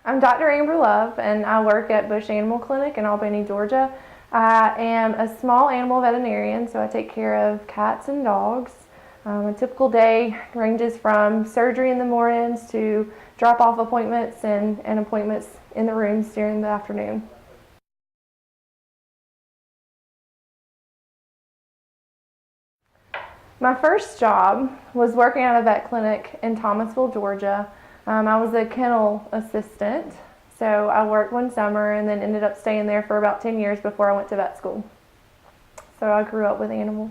I'm Dr. Amber Love, and I work at Bush Animal Clinic in Albany, Georgia. I am a small animal veterinarian, so I take care of cats and dogs. A typical day ranges from surgery in the mornings to drop-off appointments and appointments in the rooms during the afternoon. My first job was working at a vet clinic in Thomasville, Georgia. I was a kennel assistant, so I worked one summer and then ended up staying there for about 10 years before I went to vet school. So I grew up with animals.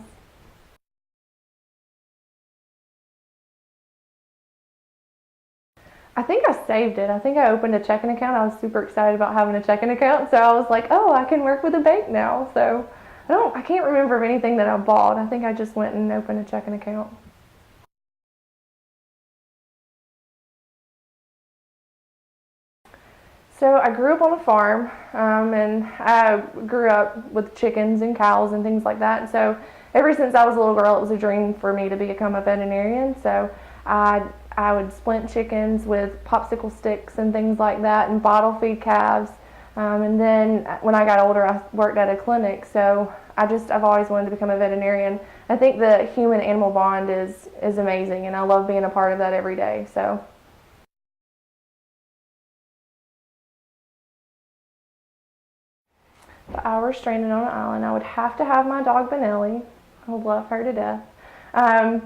I think I saved it. I think I opened a checking account. I was super excited about having a checking account, so I was like, oh, I can work with a bank now. So I can't remember of anything that I bought. I think I just went and opened a checking account. So I grew up on a farm, and I grew up with chickens and cows and things like that. And so ever since I was a little girl, it was a dream for me to become a veterinarian. So I would splint chickens with popsicle sticks and things like that, and bottle feed calves. And then when I got older, I worked at a clinic. So I've always wanted to become a veterinarian. I think the human-animal bond is amazing, and I love being a part of that every day. So. If I were stranded on an island, I would have to have my dog Benelli. I love her to death. I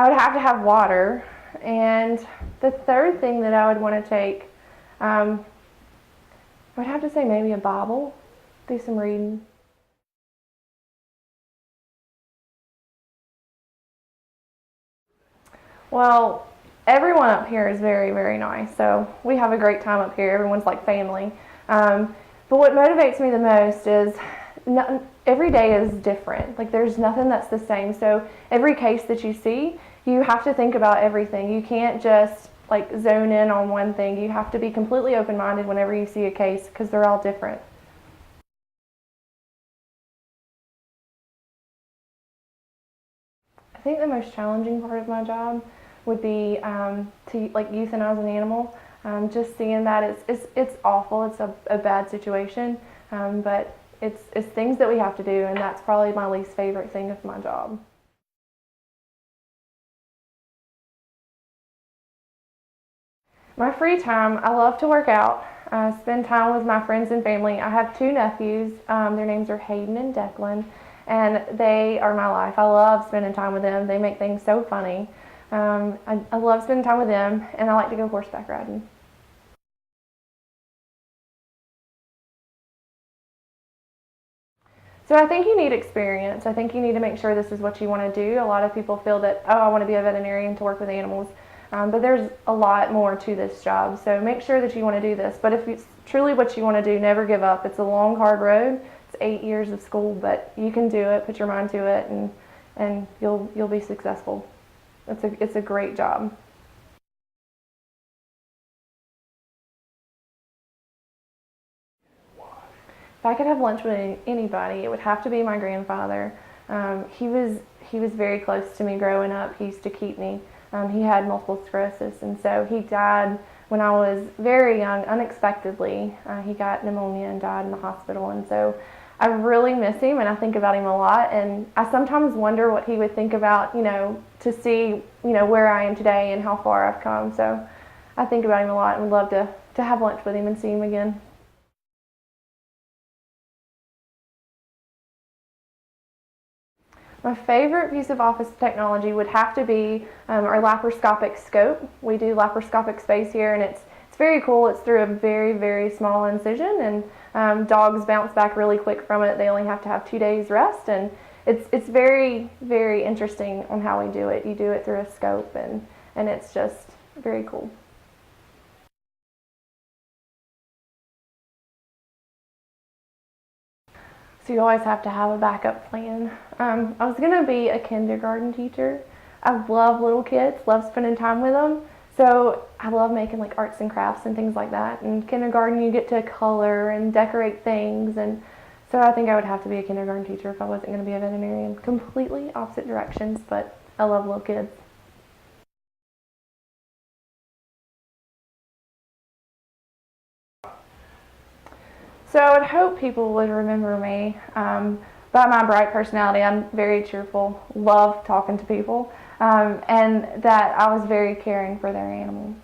would have to have water. And the third thing that I would want to take, I would have to say maybe a Bible, do some reading. Well, everyone up here is very, very nice. So we have a great time up here. Everyone's like family. But what motivates me the most is every day is different. Like there's nothing that's the same. So every case that you see, you have to think about everything. You can't just like zone in on one thing. You have to be completely open-minded whenever you see a case because they're all different. I think the most challenging part of my job would be to like euthanize an animal. Just seeing that it's awful. It's a bad situation, but it's things that we have to do, and that's probably my least favorite thing of my job. My free time, I love to work out, spend time with my friends and family. I have two nephews. Their names are Hayden and Declan, and they are my life. I love spending time with them. They make things so funny. I love spending time with them, and I like to go horseback riding. So I think you need experience. I think you need to make sure this is what you want to do. A lot of people feel that, oh, I want to be a veterinarian to work with animals. But there's a lot more to this job. So make sure that you want to do this. But if it's truly what you want to do, never give up. It's a long, hard road. It's 8 years of school, but you can do it. Put your mind to it, and you'll be successful. It's a great job. If I could have lunch with anybody, it would have to be my grandfather. He was very close to me growing up. He used to keep me. He had multiple sclerosis, and so he died when I was very young, unexpectedly. He got pneumonia and died in the hospital, and so I really miss him, and I think about him a lot. And I sometimes wonder what he would think about, to see, where I am today and how far I've come. So I think about him a lot and would love to have lunch with him and see him again. My favorite piece of office technology would have to be our laparoscopic scope. We do laparoscopic space here, and it's very cool. It's through a very, very small incision, and dogs bounce back really quick from it. They only have to have 2 days rest, and it's very, very interesting on how we do it. You do it through a scope, and it's just very cool. So you always have to have a backup plan. I was going to be a kindergarten teacher. I love little kids, love spending time with them. So I love making like arts and crafts and things like that. In kindergarten, you get to color and decorate things. And so I think I would have to be a kindergarten teacher if I wasn't going to be a veterinarian. Completely opposite directions, but I love little kids. So I would hope people would remember me by my bright personality. I'm very cheerful, love talking to people, and that I was very caring for their animals.